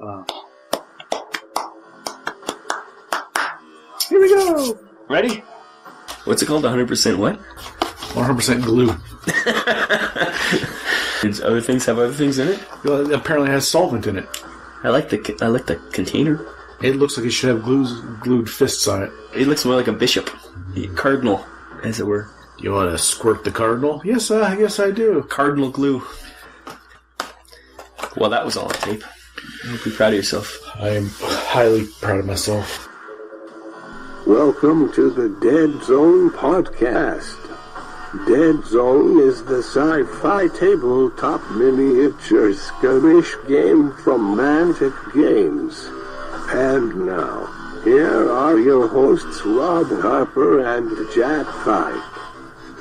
Here we go! Ready? What's it called? 100% what? 100% glue. Does other things have other things in it? Well, it apparently has solvent in it. I like the container. It looks like it should have glued fists on it. It looks more like a bishop. A cardinal, as it were. You want to squirt the cardinal? Yes, I do. Cardinal glue. Well, that was all on tape. You be proud of yourself. I am highly proud of myself. Welcome to the Deadzone podcast. Deadzone is the sci-fi tabletop miniature skirmish game from Mantic Games. And now, here are your hosts Rob Harper and Jack Fike.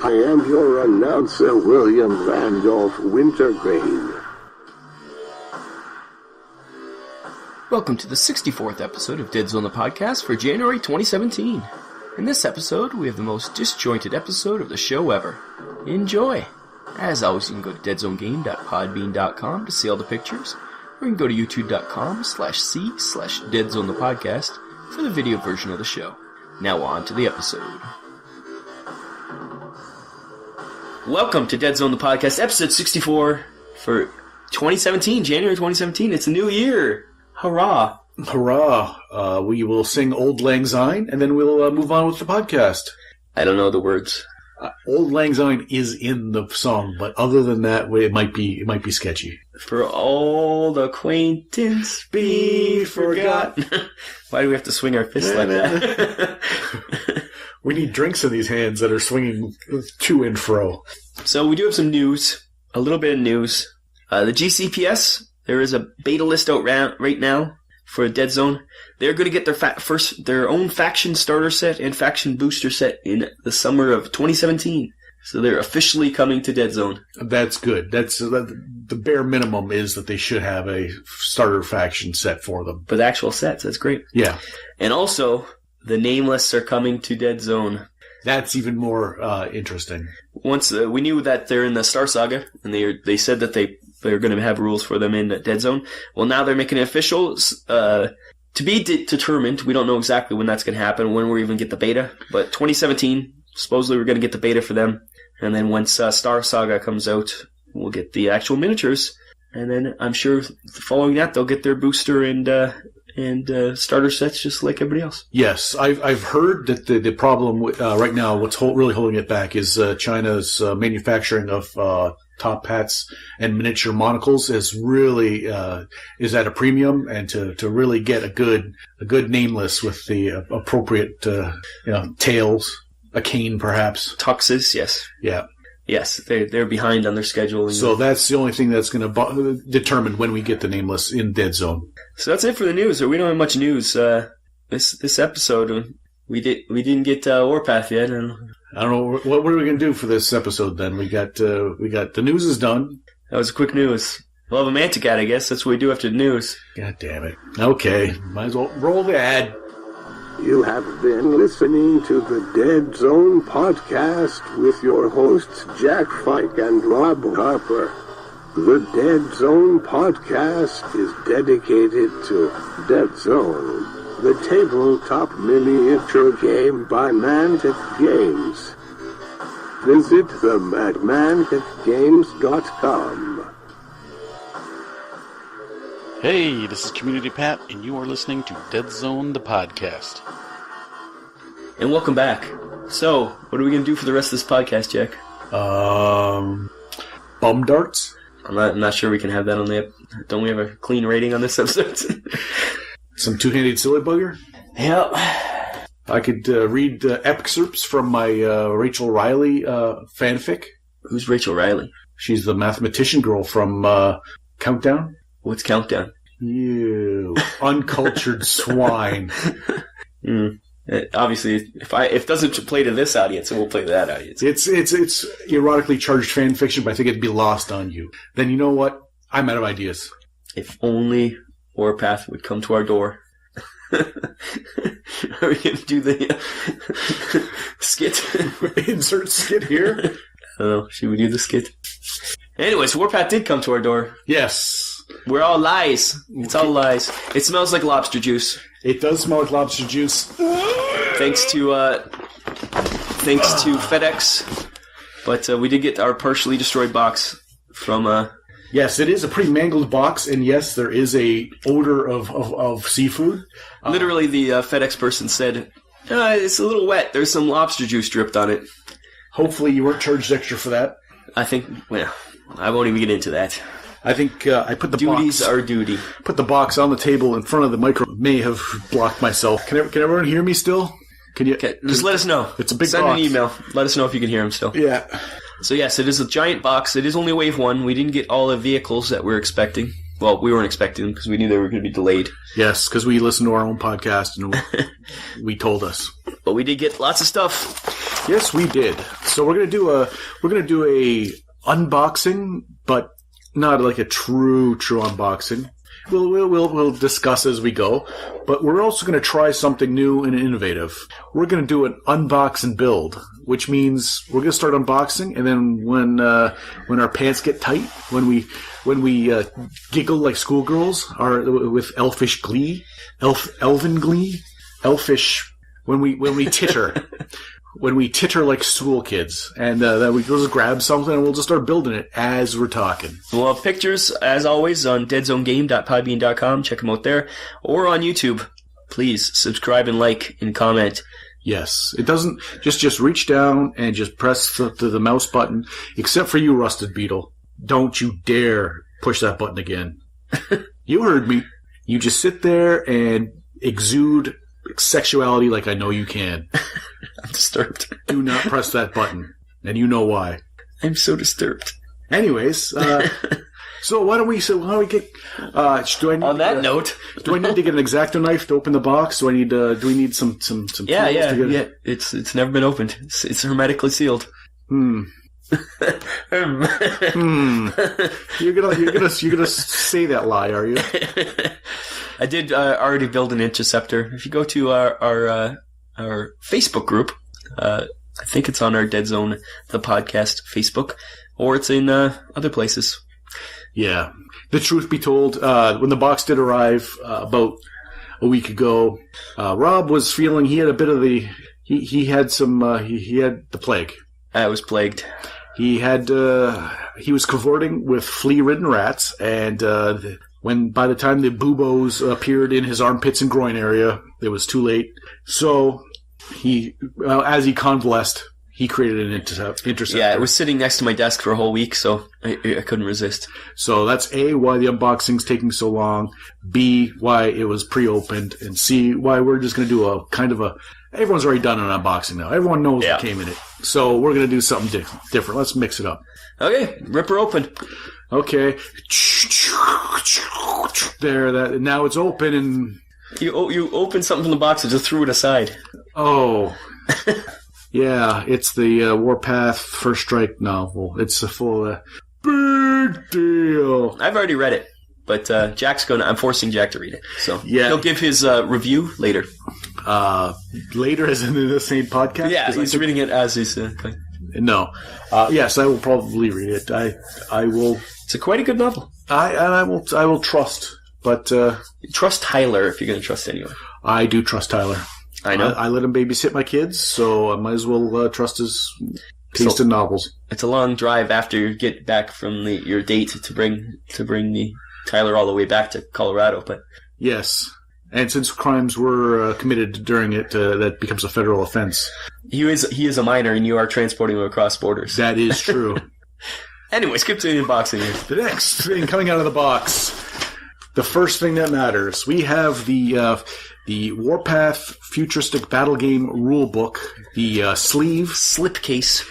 I am your announcer, William Randolph Wintergreen. Welcome to the 64th episode of Deadzone the podcast for January 2017. In this episode, we have the most disjointed episode of the show ever. Enjoy! As always, you can go to deadzonegame.podbean.com to see all the pictures, or you can go to youtube.com/c/Deadzone the podcast for the video version of the show. Now on to the episode. Welcome to Deadzone the podcast, episode 64 for 2017, January 2017. It's a new year! Hurrah! Hurrah! We will sing Old Lang Syne, and then we'll move on with the podcast. I don't know the words. Old Lang Syne is in the song, but other than that, it might be sketchy. For old acquaintance be forgot. Why do we have to swing our fists like that? We need drinks in these hands that are swinging to and fro. So we do have some news, a little bit of news. The GCPS, there is a beta list out right now for Deadzone. They're going to get their own faction starter set and faction booster set in the summer of 2017. So they're officially coming to Deadzone. That's good. That's the bare minimum is that they should have a starter faction set for them. For the actual sets, that's great. Yeah. And also, the nameless are coming to Deadzone. That's even more interesting. Once we knew that they're in the Star Saga, and they said that they're going to have rules for them in Deadzone. Well, now they're making it official. To be determined. We don't know exactly when that's going to happen, when we're even get the beta. But 2017, supposedly we're going to get the beta for them. And then once Star Saga comes out, we'll get the actual miniatures. And then I'm sure following that, they'll get their booster and starter sets just like everybody else. Yes, I've heard that the problem right now, what's really holding it back is China's manufacturing of top hats and miniature monocles is really is at a premium, and to really get a good nameless with the appropriate tails, a cane perhaps, tuxes, yes, yeah. Yes, they're behind on their schedule. So that's the only thing that's going to determine when we get the nameless in Deadzone. So that's it for the news. We don't have much news. This episode, we didn't get Warpath yet. And I don't know what are we going to do for this episode. Then we got the news is done. That was quick news. We'll have a Mantic ad, I guess. That's what we do after the news. God damn it. Okay, might as well roll the ad. You have been listening to the Deadzone podcast with your hosts Jack Fike and Rob Harper. The Deadzone podcast is dedicated to Deadzone, the tabletop miniature game by Mantic Games. Visit them at manticgames.com. Hey, this is Community Pat, and you are listening to Deadzone the podcast. And welcome back. So, what are we going to do for the rest of this podcast, Jack? Bum darts? I'm not sure we can have that on the... Don't we have a clean rating on this episode? Some two-handed silly booger? Yep. I could read excerpts from my Rachel Riley fanfic. Who's Rachel Riley? She's the mathematician girl from Countdown. What's Countdown? You uncultured swine. Obviously, if it doesn't play to this audience, it will play to that audience. It's erotically charged fan fiction, but I think it'd be lost on you. Then you know what? I'm out of ideas. If only Warpath would come to our door. Are we going to do the skit? Insert skit here. I don't know. Should we do the skit? Anyways, Warpath did come to our door. Yes. We're all lies. It's all lies. It smells like lobster juice. It does smell like lobster juice. Thanks to FedEx. But we did get our partially destroyed box from... Yes, it is a pretty mangled box, and yes, there is a odor of seafood. Literally, the FedEx person said, it's a little wet. There's some lobster juice dripped on it. Hopefully you weren't charged extra for that. I think, well, I won't even get into that. I think I put the Duties box... are duty. Put the box on the table in front of the micro. May have blocked myself. Can everyone hear me still? Can you? Okay, just let us know. It's a big Send box. an email. Let us know if you can hear him still. Yeah. So yes, it is a giant box. It is only wave 1. We didn't get all the vehicles that we were expecting. Well, we weren't expecting them because we knew they were going to be delayed. Yes, because we listened to our own podcast and we told us. But we did get lots of stuff. Yes, we did. So we're gonna do a unboxing, but not like a true unboxing. We'll discuss as we go, but we're also going to try something new and innovative. We're going to do an unbox and build, which means we're going to start unboxing, and then when our pants get tight, when we giggle like schoolgirls, with elfish glee, elven glee, elfish, when we titter. When we titter like school kids, and then we just grab something and we'll just start building it as we're talking. We'll have pictures, as always, on deadzonegame.podbean.com. Check them out there. Or on YouTube. Please subscribe and like and comment. Yes. It doesn't... Just reach down and just press the mouse button. Except for you, Rusted Beetle. Don't you dare push that button again. You heard me. You just sit there and exude sexuality like I know you can. I'm disturbed. Do not press that button, and you know why. I'm so disturbed. Anyways, so why don't we get? Do I need on that note, do I need to get an X-Acto knife to open the box? Do we need some Yeah. tools to get It's never been opened. It's hermetically sealed. You're gonna say that lie, are you? I did already build an interceptor. If you go to our Facebook group, I think it's on our Deadzone, the podcast Facebook, or it's in other places. Yeah. The truth be told, when the box did arrive about a week ago, Rob was feeling he had a bit of the he had the plague. I was plagued. He was cavorting with flea-ridden rats, and by the time the buboes appeared in his armpits and groin area, it was too late. So as he convalesced, he created an interceptor. Yeah, it was sitting next to my desk for a whole week, so I couldn't resist. So that's A, why the unboxing's taking so long, B, why it was pre-opened, and C, why we're just going to do a kind of a... Everyone's already done an unboxing now. Everyone knows what came in it. So we're going to do something different. Let's mix it up. Okay, rip her open. Okay. There, now it's open and... You opened something from the box and just threw it aside. Oh. Yeah, it's the Warpath First Strike novel. It's a full big deal. I've already read it, but I'm forcing Jack to read it. So yeah. He'll give his review later. Later, as in the same podcast? Yeah, he's reading it as he's... No. Yes, I will probably read it. I will... It's quite a good novel. I will trust, but... Trust Tyler if you're going to trust anyone. I do trust Tyler. I know. I let him babysit my kids, so I might as well trust his taste in novels. It's a long drive after you get back from your date to bring the Tyler all the way back to Colorado, but... Yes. And since crimes were committed during it, that becomes a federal offense. He is a minor, and you are transporting him across borders. That is true. Anyways, skip to the unboxing here. The next thing coming out of the box, the first thing that matters, we have the Warpath Futuristic Battle Game Rulebook, the slipcase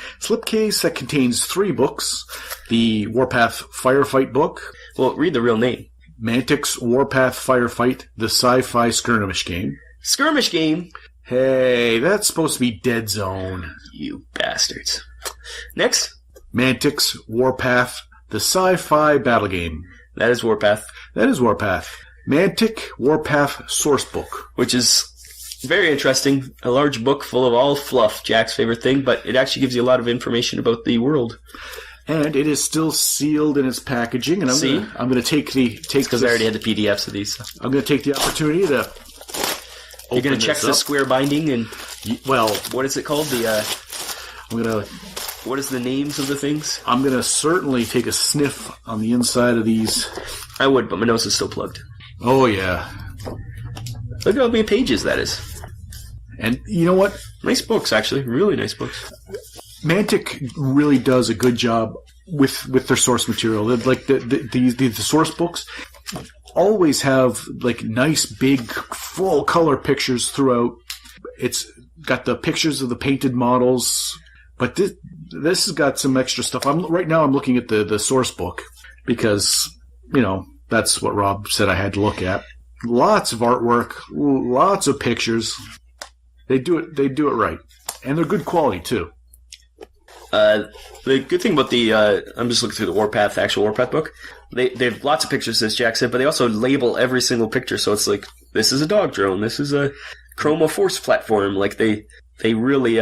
that contains 3 books, the Warpath Firefight book. Well, read the real name. Mantic's Warpath Firefight, the sci-fi skirmish game. Skirmish game? Hey, that's supposed to be Deadzone. You bastards. Next. Mantic's Warpath, the sci-fi battle game. That is Warpath. That is Warpath. Mantic Warpath Sourcebook. Which is very interesting. A large book full of all fluff, Jack's favorite thing, but it actually gives you a lot of information about the world. And it is still sealed in its packaging. And I'm going to take because I already had the PDFs of these. So. I'm going to take the opportunity to. You're going to check the square binding and. Well, what is it called? I'm going to. What is the names of the things? I'm going to certainly take a sniff on the inside of these. I would, but my nose is still plugged. Oh, yeah. Look at how many pages that is. And you know what? Nice books, actually. Really nice books. Mantic really does a good job with their source material. Like the source books always have like nice, big, full color pictures throughout. It's got the pictures of the painted models, but this has got some extra stuff. Right now I'm looking at the source book because, that's what Rob said I had to look at. Lots of artwork, lots of pictures. They do it right. And they're good quality too. The good thing about I'm just looking through the actual Warpath book. They have lots of pictures, as Jack said, but they also label every single picture. So it's like, this is a dog drone, this is a Chroma Force platform. Like they really,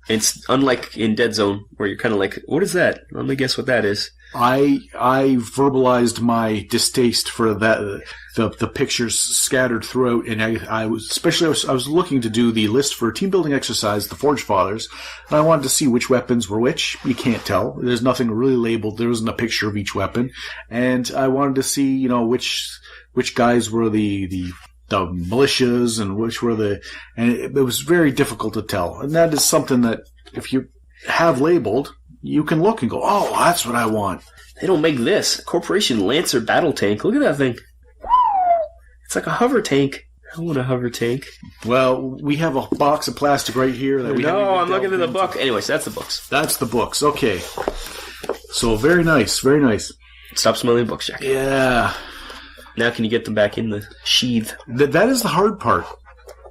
it's unlike in Deadzone where you're kind of like, what is that? Let me guess what that is. I verbalized my distaste for that, the pictures scattered throughout, and I was looking to do the list for a team building exercise, the Forge Fathers, and I wanted to see which weapons were which. You can't tell. There's nothing really labeled. There isn't a picture of each weapon, and I wanted to see, which guys were the militias and which were and it was very difficult to tell. And that is something that if you have labeled, you can look and go, oh, that's what I want. They don't make this. Corporation Lancer battle tank. Look at that thing. It's like a hover tank. I want a hover tank. Well, we have a box of plastic right here. I'm looking at the book. Anyways, that's the books. That's the books. Okay. So very nice. Very nice. Stop smelling books, Jack. Yeah. Now can you get them back in the sheath? That is the hard part.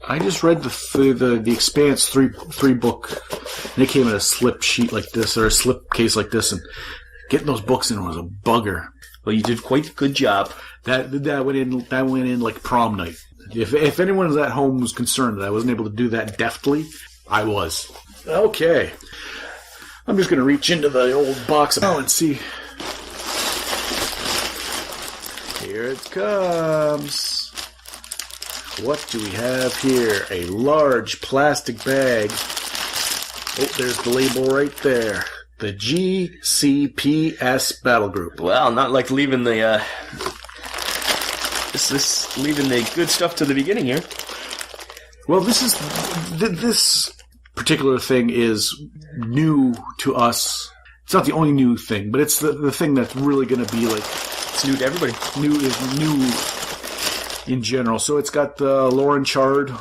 I just read the Expanse three book, and it came in a slip sheet like this, or a slip case like this, and getting those books in was a bugger. Well, you did quite a good job. That went in like prom night. If anyone at home was concerned that I wasn't able to do that deftly, I was. Okay. I'm just going to reach into the old box and see. Here it comes. What do we have here? A large plastic bag. Oh, there's the label right there. The GCPS Battle Group. Well, not like leaving the leaving the good stuff to the beginning here. Well, this particular thing is new to us. It's not the only new thing, but it's the thing that's really going to be like, it's new to everybody. New in general. So it's got the Lauren Chard.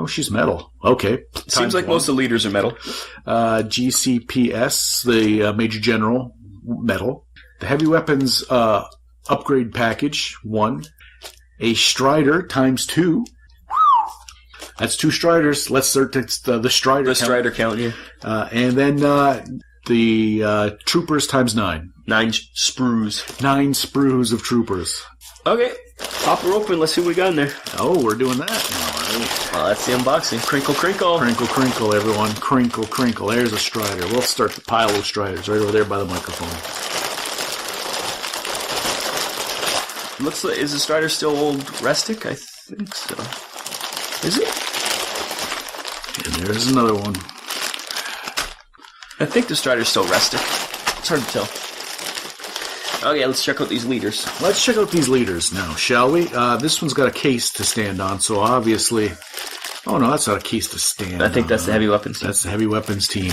She's metal. Okay. Seems like most of the leaders are metal. GCPS, the Major General, metal. The Heavy Weapons Upgrade Package, 1. A Strider ×2. That's 2 Striders. Let's start the Strider count. The Strider count, yeah. And then the Troopers ×9. 9 sprues. 9 sprues of Troopers. Okay. Pop her open. Let's see what we got in there. Oh, we're doing that now, right? Well, that's the unboxing. Crinkle, crinkle. Crinkle, crinkle, everyone. Crinkle, crinkle. There's a Strider. We'll start the pile of Striders right over there by the microphone. Looks like, is the Strider still old rustic? I think so. Is it? And there's another one. I think the Strider's still rustic. It's hard to tell. Okay, let's check out these leaders. Let's check out these leaders now, shall we? This one's got a case to stand on, so obviously... Oh, no, that's not a case to stand on. I think that's the Heavy Weapons team. That's the Heavy Weapons team.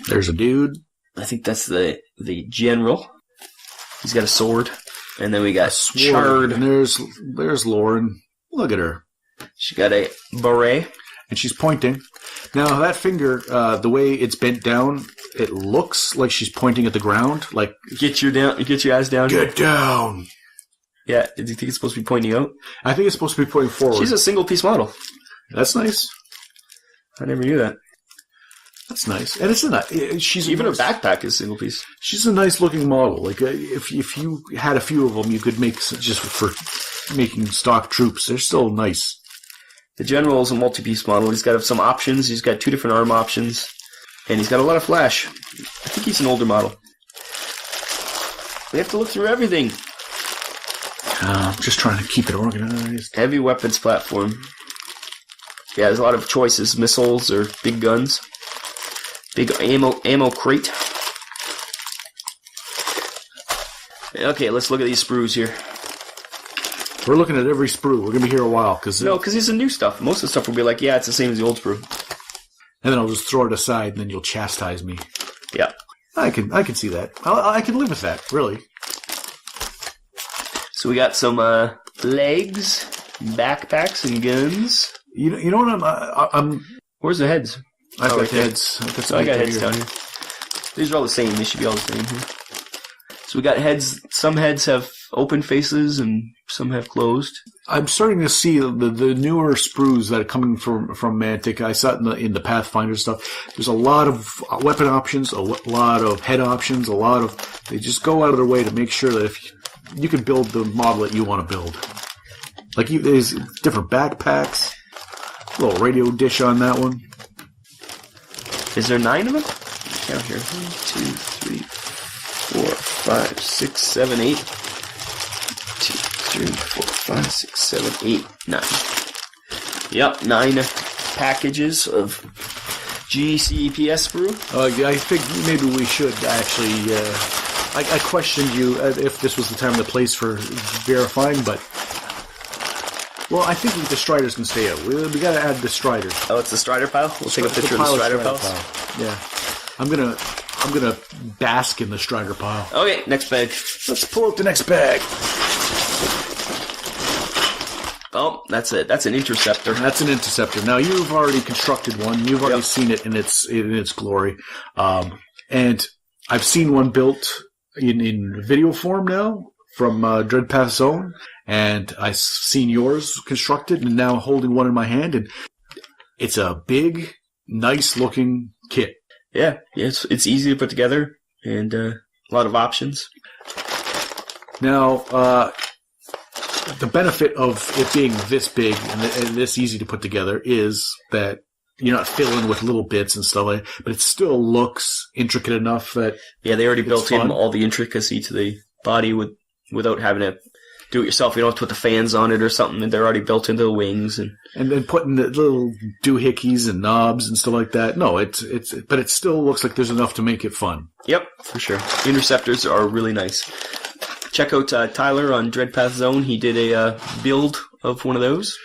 There's a dude. I think that's the general. He's got a sword. And then we got Chard. And there's Lauren. Look at her. She got a beret. And she's pointing. Now, that finger, the way it's bent down, it looks like she's pointing at the ground. Like, get your eyes down. Get down. Yeah, do you think it's supposed to be pointing out? I think it's supposed to be pointing forward. She's a single-piece model. That's nice. I never knew that. That's nice. And it's she's even her backpack is single-piece. She's a nice-looking model. Like, if you had a few of them, you could make just for making stock troops. They're still nice. The General is a multi-piece model. He's got some options. He's got 2 different arm options. And he's got a lot of flash. I think he's an older model. We have to look through everything. Just trying to keep it organized. Heavy weapons platform. Yeah, there's a lot of choices. Missiles or big guns. Big ammo crate. Okay, let's look at these sprues here. We're looking at every sprue. We're going to be here a while. No, because these are new stuff. Most of the stuff will be like, yeah, it's the same as the old sprue. And then I'll just throw it aside, and then you'll chastise me. Yeah. I can see that. I can live with that, really. So we got some legs, backpacks, and guns. You know what I'm... Where's the heads? I've got heads. I got heads down here. These are all the same. They should be all the same here. So we got heads. Some heads have open faces and some have closed. I'm starting to see the newer sprues that are coming from Mantic. I saw it in the Pathfinder stuff. There's a lot of weapon options, a lot of head options, they just go out of their way to make sure that if you can build the model that you want to build. Like there's different backpacks, a little radio dish on that one. Is there 9 of them? Count here. 1, 2, 3, 4, 5, 6, 7, 8. 2, 3, 4, 5, 6, 7, 8, 9. Yep, 9 packages of GCPS sprue. I think maybe we should actually... I questioned you if this was the time and the place for verifying, but... Well, I think the Striders can stay out. We got to add the Striders. Oh, it's the Strider pile? We'll take a picture of the Strider piles? Yeah. I'm gonna bask in the Strider pile. Okay, next bag. Let's pull out the next bag. Oh, that's it. That's an Interceptor. That's an Interceptor. Now, you've already constructed one. You've already seen it in its glory. And I've seen one built in video form now from Deadzone. And I've seen yours constructed and now holding one in my hand. And it's a big, nice-looking kit. Yeah, it's easy to put together and a lot of options. Now, the benefit of it being this big and this easy to put together is that you're not filling with little bits and stuff like that, but it still looks intricate enough that... Yeah, they already built in all the intricacy to the body without having to do it yourself. You don't have to put the fans on it or something, and they're already built into the wings. And then putting the little doohickeys and knobs and stuff like that. No, but it still looks like there's enough to make it fun. Yep, for sure. Interceptors are really nice. Check out Tyler on Deadzone. He did a build of one of those.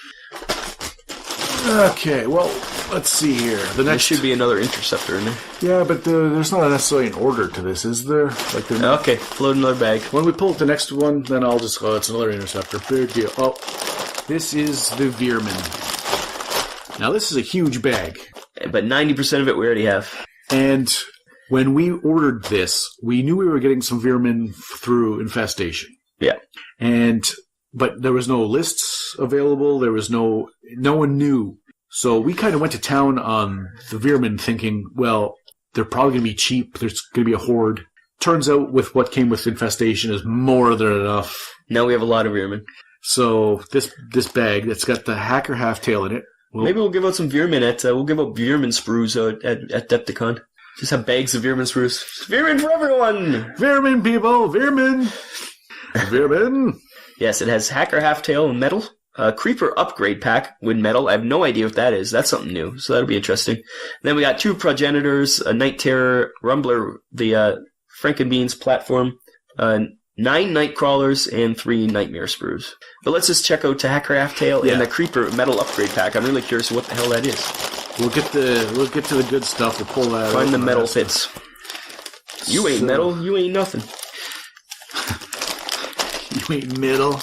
Okay, well, let's see here. There should be another Interceptor in there. Yeah, but there's not necessarily an order to this, is there? Okay, load another bag. When we pull up the next one, then I'll just go, it's another Interceptor. Big deal. Oh, this is the Veerman. Now, this is a huge bag. But 90% of it we already have. And when we ordered this, we knew we were getting some Veerman through Infestation. Yeah. But there was no lists available. There was no one knew. So we kind of went to town on the Veerman thinking, well, they're probably going to be cheap. There's going to be a horde. Turns out with what came with Infestation is more than enough. Now we have a lot of Veerman. So this bag that's got the Hacker Halftail in it. Maybe we'll give out some Veerman we'll give out Veerman sprues at Depticon. Just have bags of Veerman sprues. Veerman for everyone! Veerman, people! Veerman! Veerman! Yes, it has Hacker Halftail and metal. Creeper upgrade pack with metal. I have no idea what that is. That's something new, so that'll be interesting. Then we got 2 progenitors, a Night Terror, Rumbler, the Frankenbeans platform, 9 Nightcrawlers, and 3 Nightmare sprues. But let's just check out Hacker Halftail and the Creeper metal upgrade pack. I'm really curious what the hell that is. We'll get to the good stuff. We'll pull that out. Find the metal pits. You ain't metal. You ain't nothing. You ain't metal.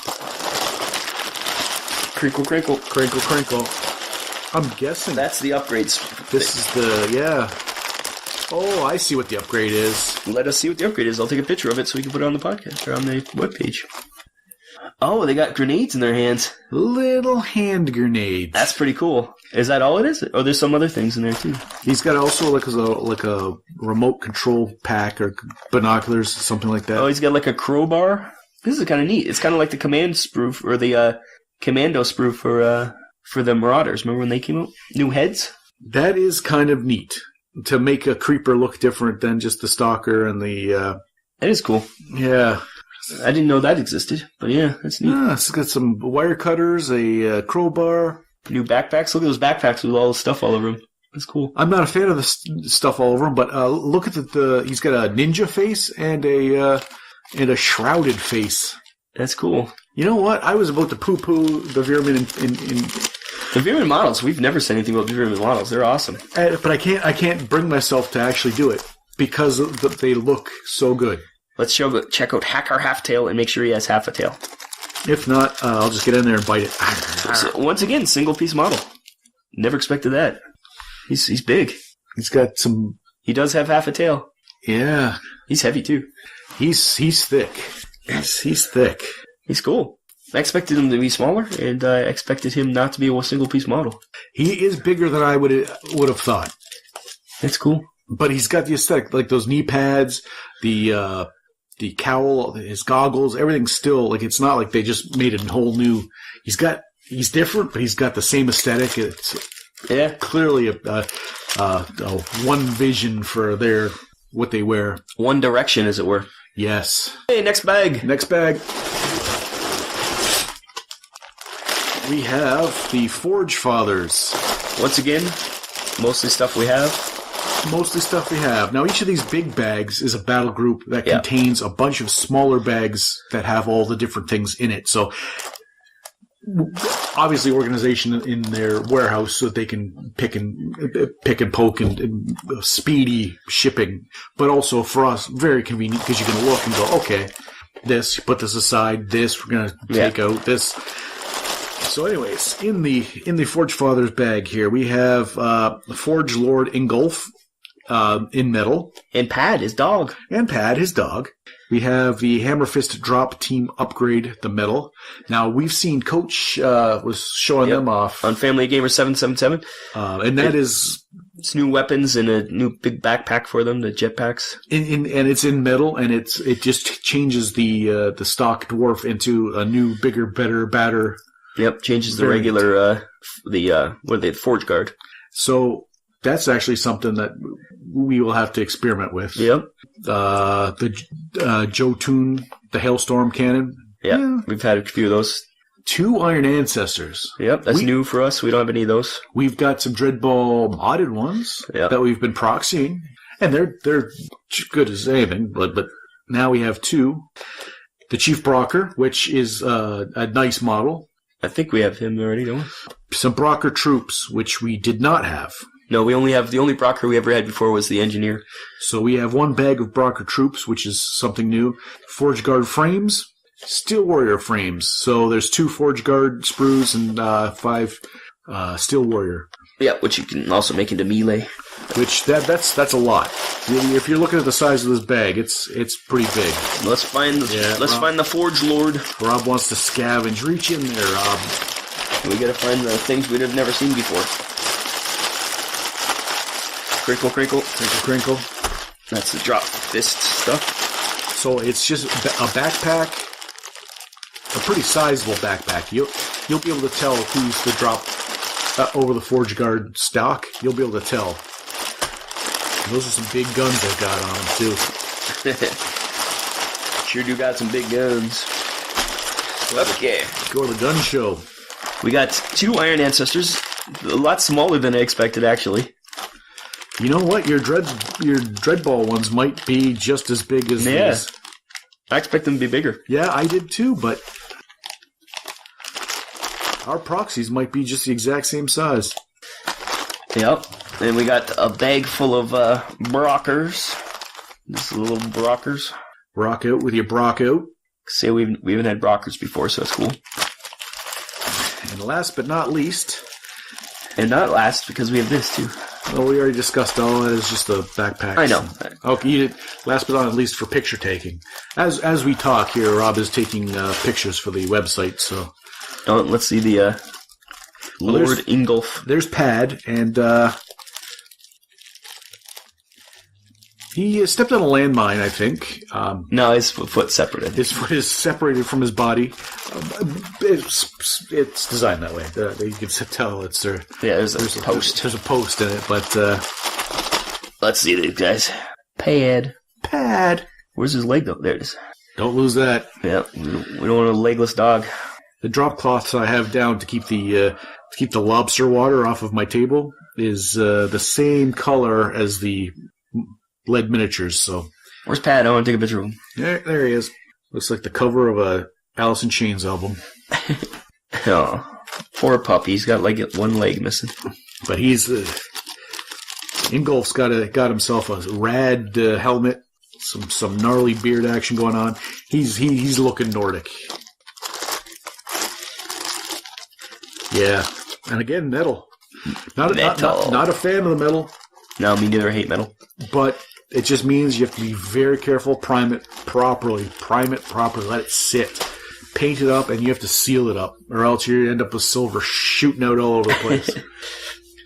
Crinkle, crinkle. Crinkle, crinkle. I'm guessing. That's the upgrades. This is the, Oh, I see what the upgrade is. Let us see what the upgrade is. I'll take a picture of it so we can put it on the podcast or on the webpage. Oh, they got grenades in their hands. Little hand grenades. That's pretty cool. Is that all it is? Or there's some other things in there too? He's got also like a remote control pack or binoculars, something like that. Oh, he's got like a crowbar. This is kind of neat. It's kind of like the command sprue or the commando sprue for the Marauders. Remember when they came out? New heads? That is kind of neat to make a creeper look different than just the stalker and the. That is cool. Yeah. I didn't know that existed, but yeah, that's neat. Yeah, it's got some wire cutters, a crowbar. New backpacks. Look at those backpacks with all the stuff all over them. That's cool. I'm not a fan of the stuff all over him, but look at he's got a ninja face and a shrouded face. That's cool. You know what? I was about to poo-poo the Veerman in the Veerman models. We've never said anything about the Veerman models. They're awesome. But I can't bring myself to actually do it because they look so good. Let's check out Hacker Halftail and make sure he has half a tail. If not, I'll just get in there and bite it. So, once again, single piece model. Never expected that. He's big. He's got some. He does have half a tail. Yeah. He's heavy too. He's thick. He's thick. He's cool. I expected him to be smaller, and I expected him not to be a single piece model. He is bigger than I would have thought. That's cool. But he's got the aesthetic, like those knee pads, the cowl, his goggles, everything's still like it's not like they just made a whole new. He's different, but he's got the same aesthetic. It's clearly a one vision for what they wear. One direction, as it were. Yes. Hey, next bag. Next bag. We have the Forge Fathers. Once again, mostly stuff we have. Now, each of these big bags is a battle group that contains a bunch of smaller bags that have all the different things in it. So, obviously, organization in their warehouse so that they can pick and poke and speedy shipping. But also for us, very convenient because you can look and go, okay, this, put this aside, this, we're going to take out this. So anyways, in the Forge Fathers bag here, we have Forge Lord Ingolf in metal. And Pad, his dog. We have the Hammerfist Drop Team Upgrade, the metal. Now, we've seen Coach was showing them off. On Family Gamer 777. And that is... It's new weapons and a new big backpack for them, the jetpacks. And it's in metal, and it just changes the stock dwarf into a new, bigger, better, badder... Yep, changes the regular, the Forge Guard. So that's actually something that we will have to experiment with. Yep. The Jotun, the Hailstorm Cannon. Yeah, we've had a few of those. 2 Iron Ancestors. Yep, that's new for us. We don't have any of those. We've got some Dreadball modded ones that we've been proxying, and they're good as anything, but now we have 2. The Chief Brocker, which is a nice model. I think we have him already, don't we? Some Brocker troops, which we did not have. No, we only have the only Brocker we ever had before was the Engineer. So we have 1 bag of Brocker troops, which is something new. Forge Guard frames, Steel Warrior frames. So there's 2 Forge Guard sprues and 5 Steel Warrior. Yeah, which you can also make into melee. Which that's a lot. If you're looking at the size of this bag, it's pretty big. Let's find the Forge Lord. Rob wants to scavenge. Reach in there, Rob. We gotta find the things we've never seen before. Crinkle, crinkle, crinkle, crinkle. That's the drop fist stuff. So it's just a backpack, a pretty sizable backpack. You'll be able to tell who's the drop over the Forge Guard stock. You'll be able to tell. Those are some big guns they've got on them, too. Sure do got some big guns. Okay. Go to the gun show. We got 2 Iron Ancestors. A lot smaller than I expected, actually. You know what? Your Dreadball ones might be just as big as these. I expect them to be bigger. Yeah, I did too, but our proxies might be just the exact same size. Yep. And we got a bag full of Brockers. Just little Brockers. Brock out with your Brock out. See, we haven't had Brockers before, so that's cool. And last but not least... And not last, because we have this, too. Well, we already discussed all that. It's just a backpack. I know. Okay, last but not least for picture taking. As we talk here, Rob is taking pictures for the website, so... Oh, let's see the Lord Ingolf. There's Pad, and He stepped on a landmine, I think. No, his foot's separated. His foot is separated from his body. It's designed that way. You can tell it's there. Yeah, there's a post. There's a post in it, but let's see these guys. Pad. Where's his leg, though? There it is. Don't lose that. Yeah, we don't want a legless dog. The drop cloths I have down to keep the lobster water off of my table is the same color as the lead miniatures. So where's Pat? I want to take a picture of him. There he is. Looks like the cover of a Alice in Chains album. Oh, poor puppy. He's got like one leg missing. But he's Ingolf's got himself a rad helmet, some gnarly beard action going on. He's looking Nordic. Yeah, and again, metal. Not a fan of the metal. No, me neither. I hate metal. But it just means you have to be very careful. Prime it properly. Let it sit. Paint it up, and you have to seal it up, or else you end up with silver shooting out all over the place.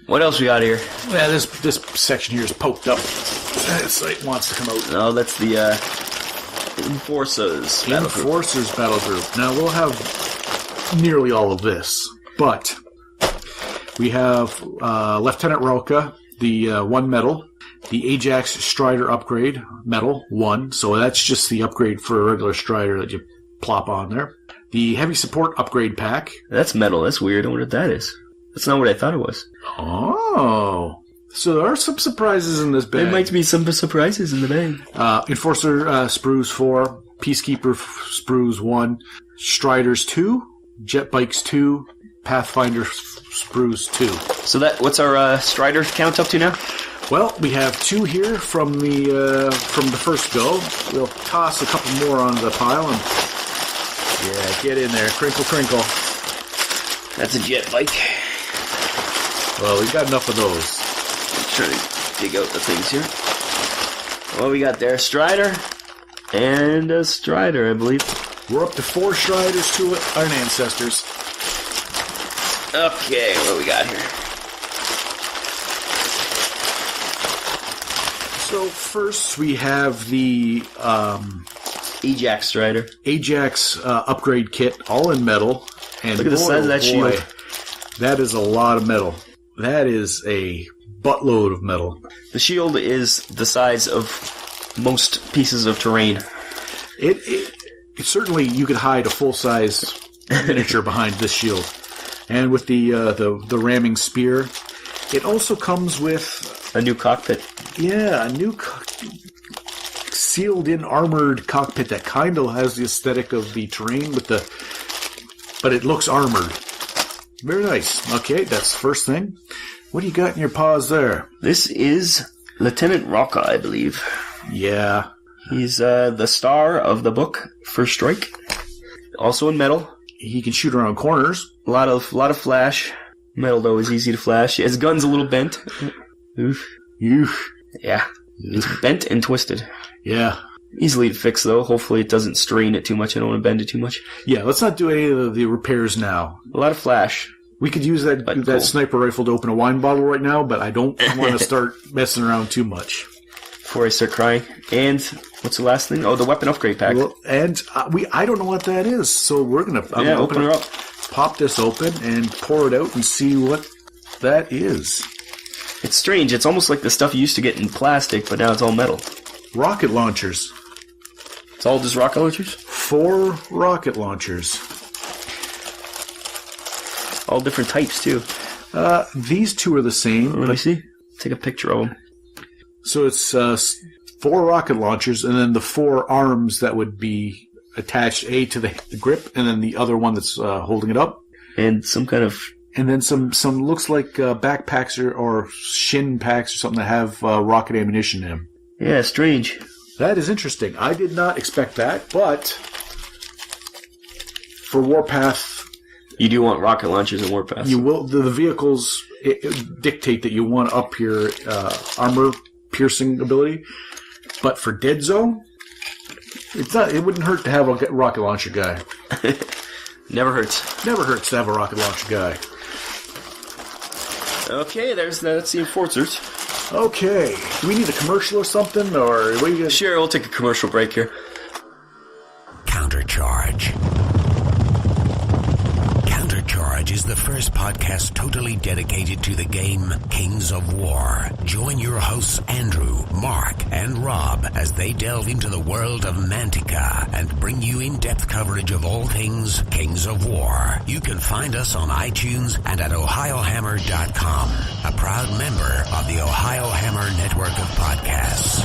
What else we got here? Yeah, this section here is poked up. It wants to come out. No, that's the Enforcers battle group. Enforcers battle group. Now, we'll have nearly all of this, but we have Lieutenant Roka, the 1 medal, the Ajax Strider upgrade, medal 1, so that's just the upgrade for a regular Strider that you plop on there. The Heavy Support upgrade pack. That's metal. That's weird. I wonder what that is. That's not what I thought it was. Oh. So there are some surprises in this bag. There might be some surprises in the bag. Enforcer sprues 4, Peacekeeper sprues 1, Striders 2, Jet Bikes 2, Pathfinder sprues 2. So what's our Strider count up to now? Well, we have 2 here from the first go. We'll toss a couple more onto the pile and get in there, crinkle. That's a jet bike. Well, we've got enough of those. I'm trying to dig out the things here. Well, we got there Strider and a Strider, I believe. We're up to 4 Striders, 2 Iron Ancestors. Okay, what do we got here? So first we have the Ajax Strider. Ajax upgrade kit, all in metal. And look at the size of that shield. That is a lot of metal. That is a buttload of metal. The shield is the size of most pieces of terrain. It certainly, you could hide a full-size miniature behind this shield. And with the ramming spear, it also comes with a new cockpit. Yeah, a new sealed-in armored cockpit that kind of has the aesthetic of the terrain but it looks armored. Very nice. Okay, that's the first thing. What do you got in your paws there? This is Lieutenant Roka, I believe. Yeah. He's the star of the book, First Strike. Also in metal. He can shoot around corners. A lot of flash. Metal, though, is easy to flash. His gun's a little bent. Oof. Yeah. It's bent and twisted. Yeah. Easily to fix, though. Hopefully it doesn't strain it too much. I don't want to bend it too much. Yeah, let's not do any of the repairs now. A lot of flash. We could use that sniper rifle to open a wine bottle right now, but I don't want to start messing around too much. Before I start crying. And what's the last thing? Oh, the weapon upgrade pack. Well, and I don't know what that is, so we're going to open her up. Pop this open and pour it out and see what that is. It's strange. It's almost like the stuff you used to get in plastic, but now it's all metal. Rocket launchers. It's all just rocket launchers? 4 rocket launchers. All different types, too. These 2 are the same. Let me see. Take a picture of them. So it's 4 rocket launchers, and then the 4 arms that would be attached, to the grip, and then the other one that's holding it up. And some kind of... And then some looks like backpacks or shin packs or something that have rocket ammunition in them. Yeah, strange. That is interesting. I did not expect that, but for Warpath... You do want rocket launchers in Warpath. You will. The vehicles dictate that you want to up your armor-piercing ability. But for Deadzone, it wouldn't hurt to have a rocket launcher guy. Never hurts. Never hurts to have a rocket launcher guy. Okay, that's the Enforcers. Okay. Do we need a commercial or something, or what are you gonna... Sure, we'll take a commercial break here. Countercharge. Countercharge is the first podcast totally dedicated to the game Kings of War. Join your hosts Andrew, Mark, and Rob as they delve into the world of Mantica and bring you in-depth coverage of all things Kings of War. You can find us on iTunes and at ohiohammer.com, a proud member of the Ohio Hammer network of podcasts.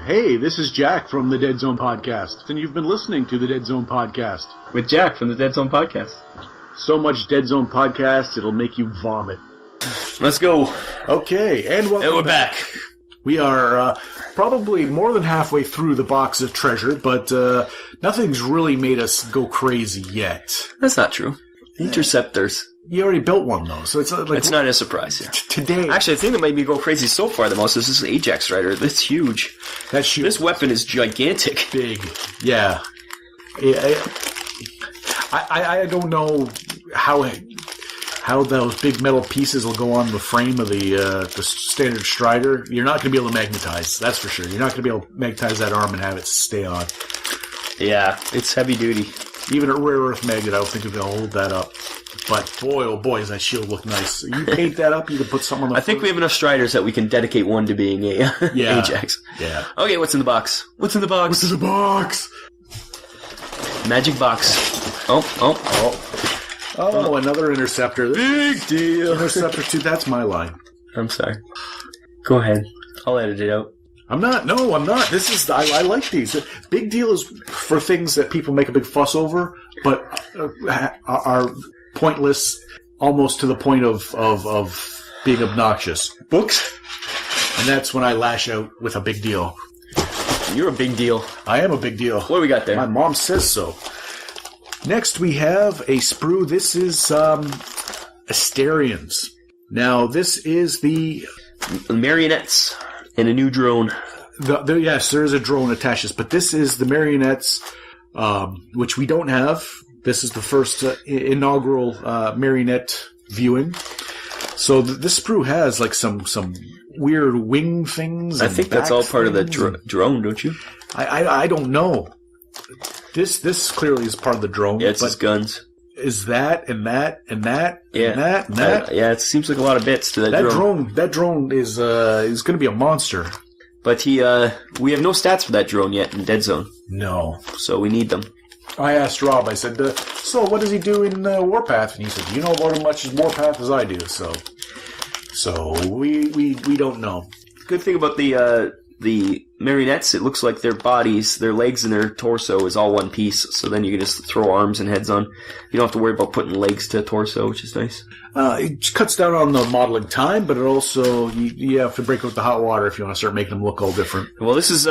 Hey, this is Jack from the Deadzone Podcast, and you've been listening to the Deadzone Podcast. With Jack from the Deadzone Podcast. So much Deadzone Podcast, it'll make you vomit. Let's go. Okay, and welcome And we're back. We are probably more than halfway through the box of treasure, but nothing's really made us go crazy yet. That's not true. Interceptors. You already built one, though, so it's like... It's not a surprise, yeah. Today... Actually, the thing that made me go crazy so far the most is this Ajax Strider. That's huge. That's huge. This weapon is gigantic. Big. Yeah. I don't know how those big metal pieces will go on the frame of the standard Strider. You're not going to be able to magnetize, that's for sure. You're not going to be able to magnetize that arm and have it stay on. Yeah, it's heavy duty. Even a rare earth magnet, I don't think it'll hold that up. But boy, oh boy, does that shield look nice. You paint that up, you can put something on the I think we have enough Striders that we can dedicate one to being a Ajax. Yeah. Okay, what's in the box? What's in the box? What's in the box? Magic box. Oh, another interceptor. Big deal. Interceptor 2, that's my line. I'm sorry. Go ahead. I'll edit it out. I'm not. No, I'm not. This is. I like these. Big deal is for things that people make a big fuss over, but are pointless, almost to the point of being obnoxious. Books? And that's when I lash out with a big deal. You're a big deal. I am a big deal. What do we got there? My mom says so. Next, we have a sprue. This is Asterians. Now, this is the marionettes and a new drone. Yes, there is a drone attached, but this is the marionettes, which we don't have. This is the first inaugural marionette viewing. So this sprue has like some weird wing things. I think that's all part of the drone, don't you? I don't know. This clearly is part of the drone. Yeah, it's his guns. Is that and that and that yeah. and that and that? Yeah, it seems like a lot of bits to that drone. That drone is going to be a monster. But we have no stats for that drone yet in Deadzone. No. So we need them. I asked Rob, I said, so what does he do in Warpath? And he said, you know about as much as Warpath as I do, so we don't know. Good thing about the marionettes, it looks like their bodies, their legs and their torso is all one piece, so then you can just throw arms and heads on. You don't have to worry about putting legs to torso, which is nice. It cuts down on the modeling time, but it also, you have to break out the hot water if you want to start making them look all different. Well, this is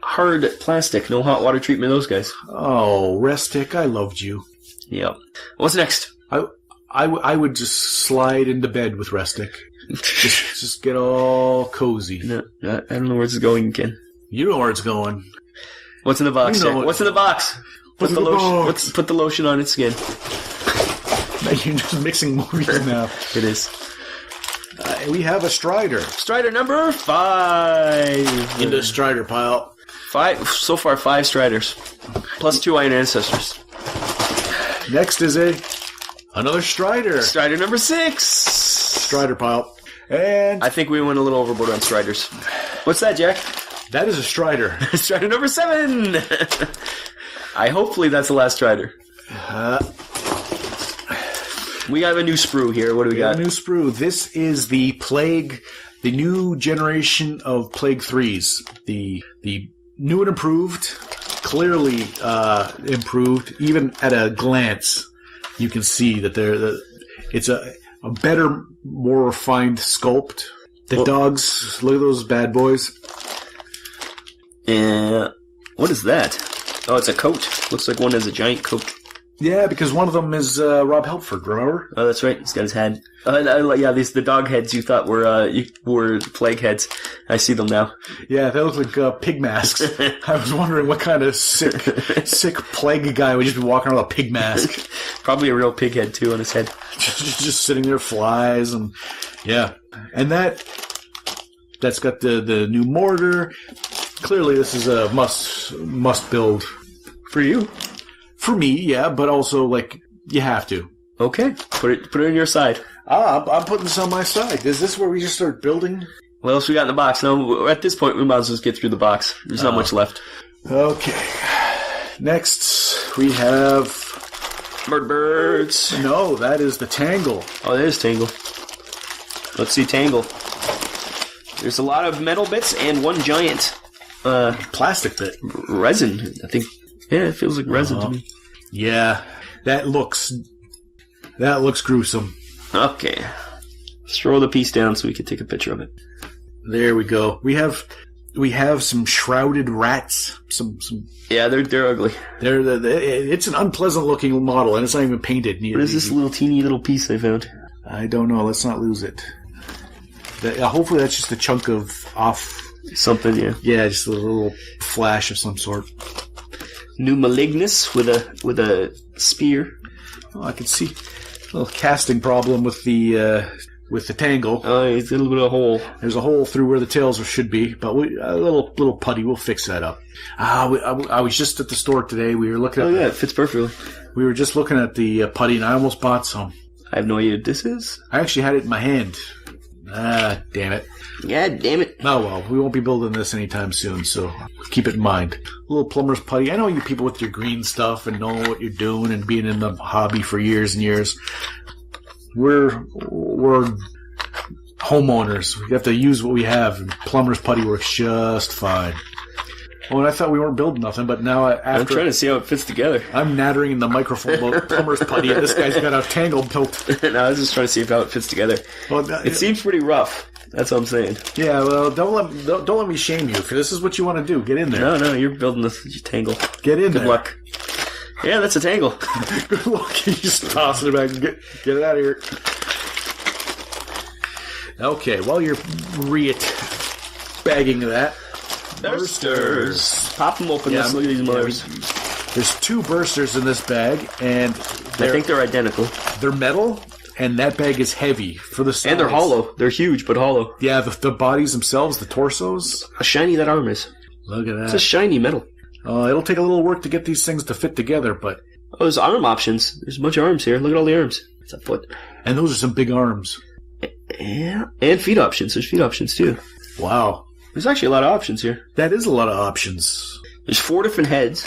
hard plastic, no hot water treatment of those guys. Oh, Restic, I loved you. Yep. What's next? I would just slide into bed with Restic. just get all cozy. No, I don't know where this is going, Ken. You know where it's going. What's in the box? What's in the box? Put the lotion. Box? Put the lotion on its skin. You're just mixing movies now. It is. We have a Strider. Strider number 5. In the Strider pile. 5. So far, 5 Striders. Plus 2 Iron Ancestors. Next is another Strider. Strider number 6. Strider pile. And I think we went a little overboard on Striders. What's that, Jack? That is a Strider. Strider number 7. Hopefully that's the last Strider. We have a new sprue here. What do we got? A new sprue. This is the Plague, the new generation of Plague 3s. The new and improved, clearly improved. Even at a glance, you can see that it's a better, more refined sculpt. The dogs, look at those bad boys. What is that? Oh, it's a coat. Looks like one has a giant coat. Yeah, because one of them is Rob Helford, remember? Oh, that's right. He's got his head. Yeah, the dog heads you thought were plague heads. I see them now. Yeah, they look like pig masks. I was wondering what kind of sick plague guy would just be walking around with a pig mask. Probably a real pig head, too, on his head. Just sitting there, flies, and yeah. And that's got the new mortar. Clearly, this is a must build. For you? For me, yeah, but also, like, you have to. Okay, put it on your side. I'm putting this on my side. Is this where we just start building? What else we got in the box? No, at this point, we might as well just get through the box. There's not much left. Okay. Next, we have... Birds. No, that is the Tangle. Oh, there's Tangle. Let's see Tangle. There's a lot of metal bits and one giant Plastic bit. resin, I think. Yeah, it feels like resin to me. Yeah, that looks gruesome. Okay. Let's throw the piece down so we can take a picture of it. There we go. We have some shrouded rats. Some. Yeah, they're ugly. It's an unpleasant looking model, and it's not even painted. What is this little teeny little piece I found? I don't know. Let's not lose it. Hopefully, that's just a chunk of off. Something, yeah. Yeah, just a little flash of some sort. New Malignus with a spear. Oh, I can see a little casting problem with the Tangle. Oh, it's a little bit of a hole. There's a hole through where the tails should be, but a little putty. We'll fix that up. I was just at the store today. We were looking at. Oh yeah, it fits perfectly. We were just looking at the putty, and I almost bought some. I have no idea what this is. I actually had it in my hand. Damn it. God damn it. Oh well, we won't be building this anytime soon, so keep it in mind. A little plumber's putty. I know you people with your green stuff and know what you're doing and being in the hobby for years and years. We're homeowners. We have to use what we have. And plumber's putty works just fine. Oh, and I thought we weren't building nothing, but now I'm trying to see how it fits together. I'm nattering in the microphone about plumber's putty, and this guy's got a Tangle built. No, I was just trying to see how it fits together. Well, it seems pretty rough. That's what I'm saying. Yeah, well, don't let me shame you. If this is what you want to do, get in there. No, you're building this Tangle. Get in there. Good luck. Yeah, that's a Tangle. Good luck. You just tossing it back and get it out of here. Okay, while you're bagging that. Bursters. Pop them open. Let's look at these mothers. There's 2 bursters in this bag, and I think they're identical. They're metal, and that bag is heavy for the size. And they're hollow. They're huge, but hollow. Yeah, the bodies themselves, the torsos. How shiny that arm is. Look at that. It's a shiny metal. It'll take a little work to get these things to fit together, but... Oh, there's arm options. There's a bunch of arms here. Look at all the arms. It's a foot. And those are some big arms. Yeah, and feet options. There's feet options, too. Wow. There's actually a lot of options here. That is a lot of options. There's 4 different heads.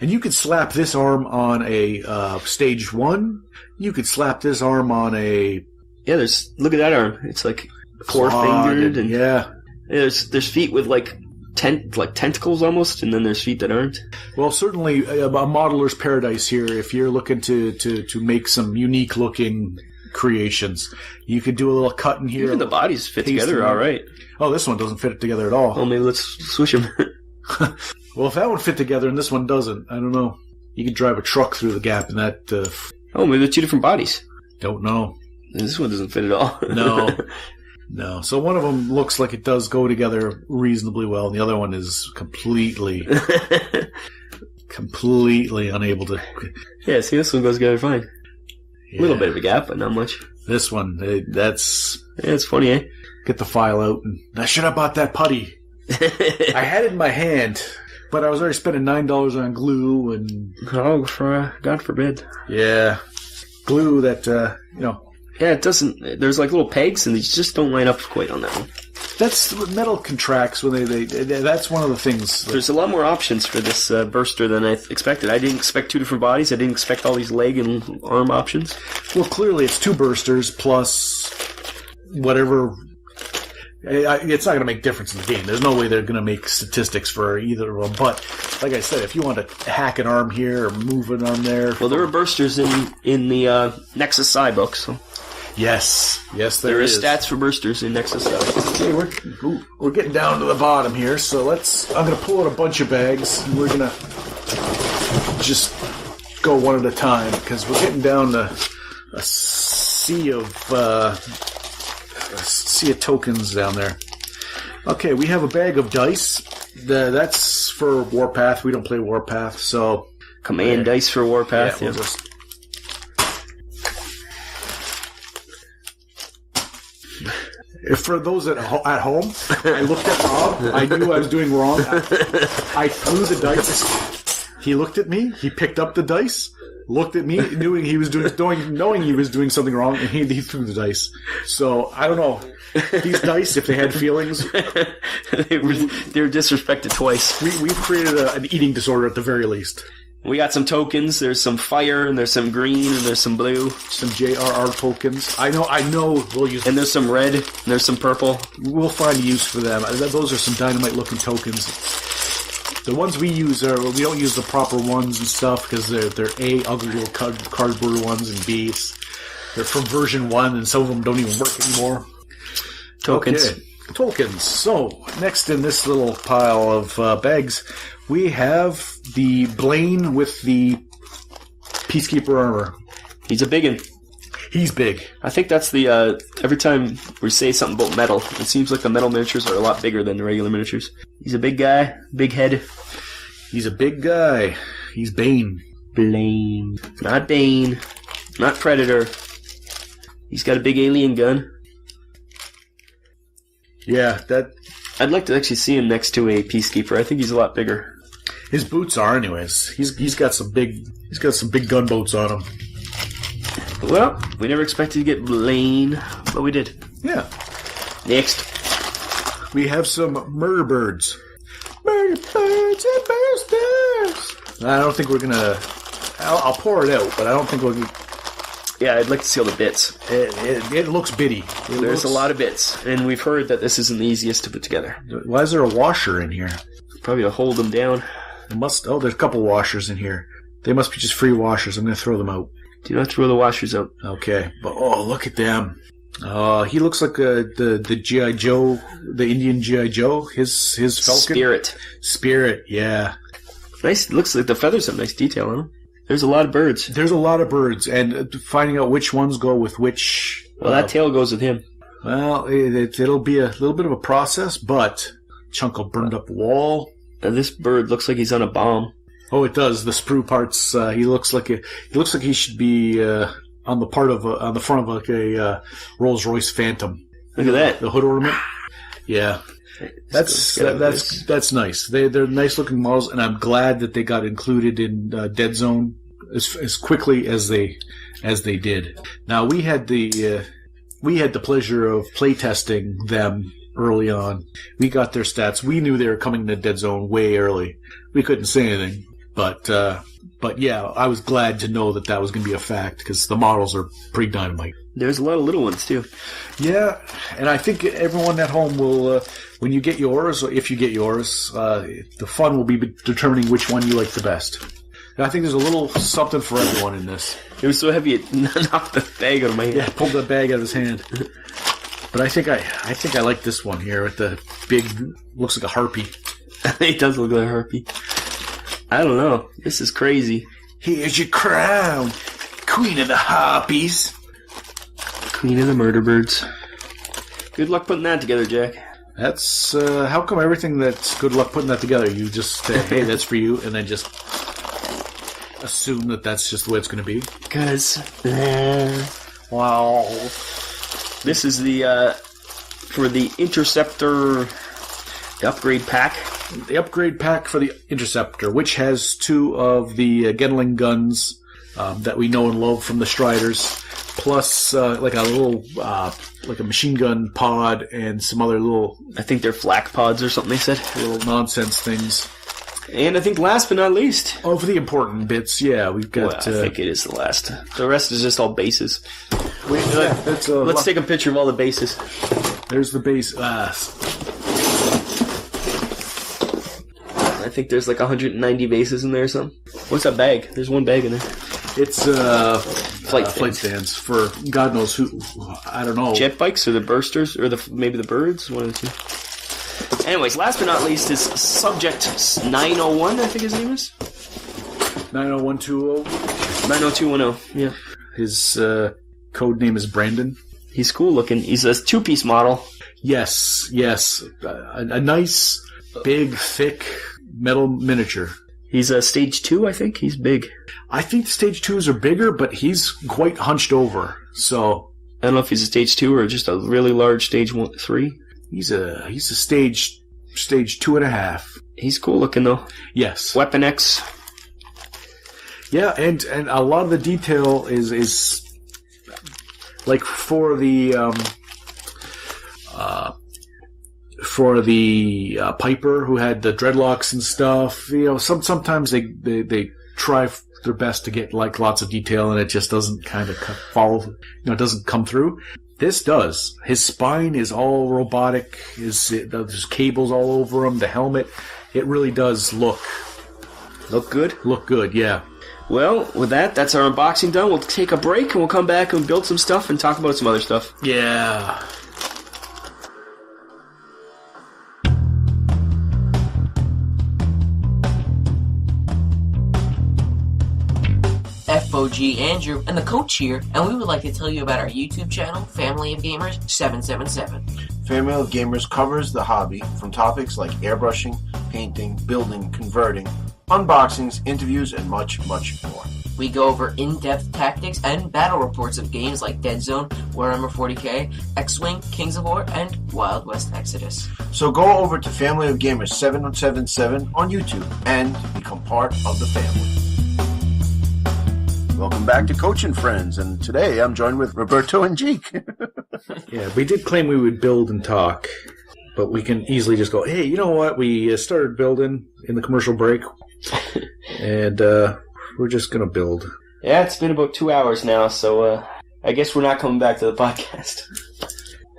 And you could slap this arm on a stage 1. You could slap this arm on a... Yeah, look at that arm. It's like 4-fingered. And yeah. There's feet with like tentacles almost, and then there's feet that aren't. Well, certainly a modeler's paradise here if you're looking to make some unique looking creations. You could do a little cut in here. Even the bodies fit together all right. Oh, this one doesn't fit together at all. Well, maybe let's switch them. Well, if that one fit together and this one doesn't, I don't know. You could drive a truck through the gap in that. Oh, maybe they're 2 different bodies. Don't know. This one doesn't fit at all. No. So one of them looks like it does go together reasonably well, and the other one is completely unable to. Yeah, see, this one goes together fine. Yeah. A little bit of a gap, but not much. This one, that's... Yeah, it's funny, eh? Get the file out. And I should have bought that putty. I had it in my hand, but I was already spending $9 on glue and... Oh, God forbid. Yeah. Glue that, Yeah, it doesn't... There's like little pegs, and these just don't line up quite on that one. That's... Metal contracts when they that's one of the things. There's a lot more options for this burster than I expected. I didn't expect 2 different bodies. I didn't expect all these leg and arm options. Well, clearly it's 2 bursters plus whatever... It's not going to make difference in the game. There's no way they're going to make statistics for either of them. But, like I said, if you want to hack an arm here or move an arm there... Well, there are bursters in the Nexus Psi book, so... Yes, there is stats for bursters in Nexus Psi. Okay, we're getting down to the bottom here, so I'm going to pull out a bunch of bags, and we're going to just go one at a time, because we're getting down to a sea of tokens down there. Okay, we have a bag of dice. That's for Warpath. We don't play Warpath, so... Command dice for Warpath, We'll just For those at home, I looked at Rob. I knew I was doing wrong. I threw the dice. He looked at me. He picked up the dice, looked at me, knowing he was doing something wrong, and he threw the dice. So I don't know. These dice, if they had feelings, they were disrespected twice. We've created an eating disorder at the very least. We got some tokens. There's some fire, and there's some green, and there's some blue. Some JRR tokens. I know. We'll use. And there's some red. And there's some purple. We'll find a use for them. Those are some dynamite-looking tokens. The ones we use we don't use the proper ones and stuff because they're A, ugly little cardboard ones, and B, they're from version 1, and some of them don't even work anymore. Tokens. Okay. Tokens. So, next in this little pile of bags, we have the Blaine with the Peacekeeper armor. He's a big one. He's big. I think that's the, every time we say something about metal, it seems like the metal miniatures are a lot bigger than the regular miniatures. He's a big guy, big head. He's a big guy. He's Bane. Blaine. Not Bane. Not Predator. He's got a big alien gun. Yeah, I'd like to actually see him next to a Peacekeeper. I think he's a lot bigger. His boots are, anyways. He's got some big gunboats on him. Well, we never expected to get Blaine, but we did. Yeah. Next, we have some murder birds. Murder birds and boosters. I don't think we're gonna. I'll pour it out, but I don't think we'll. yeah, I'd like to see all the bits. It looks bitty. There's a lot of bits, and we've heard that this isn't the easiest to put together. Why is there a washer in here? Probably to hold them down. There's a couple washers in here. They must be just free washers. I'm going to throw them out. Do not throw the washers out. Okay. But, look at them. He looks like the G.I. Joe, the Indian G.I. Joe. His Falcon. Spirit, yeah. Nice. Looks like the feathers have nice detail on them. There's a lot of birds. There's a lot of birds, and finding out which ones go with which... Well, that tail goes with him. Well, it'll be a little bit of a process, but chunk of burned up wall. This bird looks like he's on a bomb. Oh, it does. The sprue parts. He looks like he should be on the front of like a Rolls Royce Phantom. Look at that. The hood ornament. Yeah, that's nice. They're nice looking models, and I'm glad that they got included in Deadzone as quickly as they did. Now we had the pleasure of playtesting them early on. We got their stats. We knew they were coming to Deadzone way early. We couldn't say anything, but yeah, I was glad to know that was going to be a fact because the models are pretty dynamite. There's a lot of little ones too. Yeah, and I think everyone at home will, when you get yours, or if you get yours, the fun will be determining which one you like the best. And I think there's a little something for everyone in this. It was so heavy it knocked the bag out of my hand. Yeah, pulled the bag out of his hand. But I think I like this one here with the big, looks like a harpy. It does look like a harpy. I don't know. This is crazy. Here's your crown, Queen of the Harpies. Queen of the Murder Birds. Good luck putting that together, Jack. That's, how come everything that's good luck putting that together, you just say, hey, that's for you, and then just assume that that's just the way it's going to be? Because, wow. This is the, for the Interceptor, the upgrade pack. The upgrade pack for the Interceptor, which has 2 of the Gatling guns that we know and love from the Striders, plus like a little, like a machine gun pod and some other little... I think they're flak pods or something they said. Little nonsense things. And I think last but not least... Oh, for the important bits, yeah, we've got... Well, I think it is the last. The rest is just all bases. Yeah, let's take a picture of all the bases. There's the base. I think there's like 190 bases in there or something. What's that bag? There's one bag in there. It's flight stands for God knows who. I don't know. Jet bikes or the bursters or maybe the birds. One of the two. Anyways, last but not least is Subject 901. I think his name is 90120. 90210. Yeah. His code name is Brandon. He's cool looking. He's a 2-piece model. Yes. A nice, big, thick metal miniature. He's a stage 2, I think. He's big. I think stage 2s are bigger, but he's quite hunched over. So I don't know if he's a stage 2 or just a really large stage 3. He's a stage 2.5. He's cool looking though. Yes. Weapon X. Yeah, and a lot of the detail is like for the Piper who had the dreadlocks and stuff. You know, sometimes they try their best to get like lots of detail, and it just doesn't kind of follow. You know, it doesn't come through. This does. His spine is all robotic. There's cables all over him. The helmet. It really does look good. Look good. Yeah. Well, with that, that's our unboxing done. We'll take a break and we'll come back and build some stuff and talk about some other stuff. Yeah. FOG Andrew and the coach here, and we would like to tell you about our YouTube channel, Family of Gamers 777. Family of Gamers covers the hobby from topics like airbrushing, painting, building, converting, unboxings, interviews, and much, much more. We go over in-depth tactics and battle reports of games like Deadzone, Warhammer 40k, X-Wing, Kings of War, and Wild West Exodus. So go over to Family of Gamers 777 on YouTube and become part of the family. Welcome back to Coach and Friends, and today I'm joined with Roberto and Jeek. Yeah, we did claim we would build and talk, but we can easily just go, hey, you know what? We started building in the commercial break, and we're just going to build. Yeah, it's been about 2 hours now, so I guess we're not coming back to the podcast.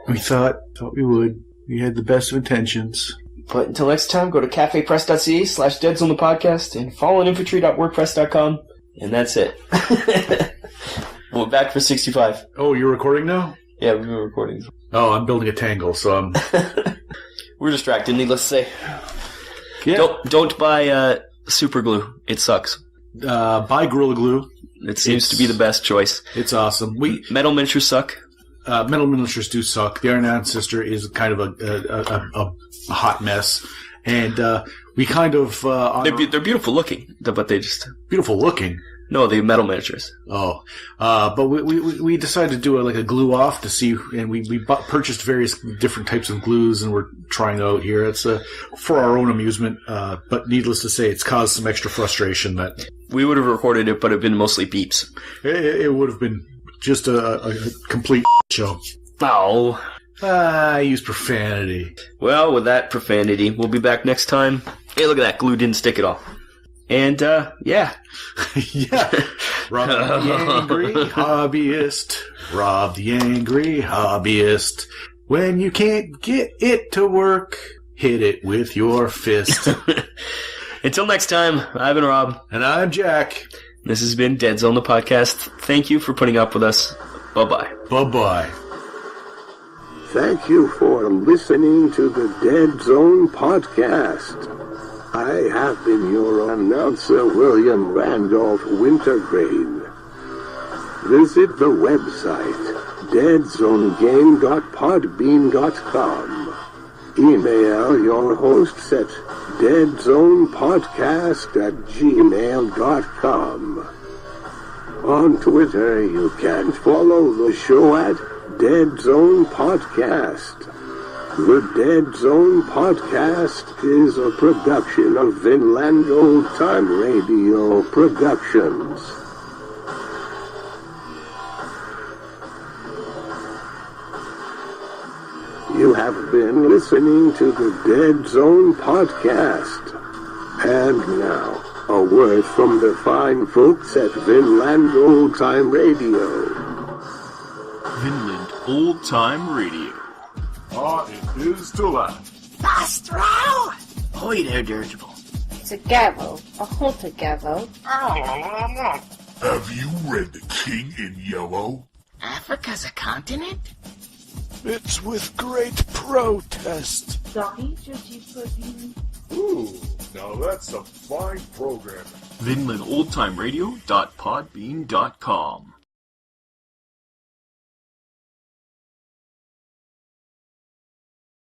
We thought we would. We had the best of intentions. But until next time, go to cafepress.ca/Deadzone the podcast and falleninfantry.wordpress.com. And that's it. We're back for 65. Oh, you're recording now? Yeah, we've been recording. Oh, I'm building a tangle, so I'm... We're distracted, needless to say. Yeah. Don't buy super glue. It sucks. Buy Gorilla Glue. It seems to be the best choice. It's awesome. Metal miniatures suck. Metal miniatures do suck. The Iron Ancestor is kind of a hot mess. And we kind of... they're beautiful looking, but they just... Beautiful looking? No, the metal miniatures. Oh. But we decided to do a glue off to see, and we purchased various different types of glues, and we're trying out here. It's for our own amusement, but needless to say, it's caused some extra frustration that... We would have recorded it, but it would have been mostly beeps. It would have been just a complete show. Oh. I use profanity. Well, with that profanity, we'll be back next time. Hey, look at that. Glue didn't stick at all. And, yeah. Yeah. Rob the angry hobbyist. Rob the angry hobbyist. When you can't get it to work, hit it with your fist. Until next time, I've been Rob. And I'm Jack. This has been Deadzone the podcast. Thank you for putting up with us. Bye-bye. Bye-bye. Thank you for listening to the Deadzone podcast. I have been your announcer, William Randolph Wintergreen. Visit the website, deadzonegame.podbean.com. Email your hosts at deadzonepodcast@gmail.com. On Twitter, you can follow the show at Deadzone Podcast. The Deadzone Podcast is a production of Vinland Old Time Radio Productions. You have been listening to the Deadzone Podcast. And now, a word from the fine folks at Vinland Old Time Radio. Vinland Old Time Radio. It is to laugh. Astro! Ahoy there, Dirigible. It's a gavel, a halter gavel. Have you read The King in Yellow? Africa's a continent? It's with great protest. Ooh, now that's a fine program. VinlandOldTimeRadio.podbean.com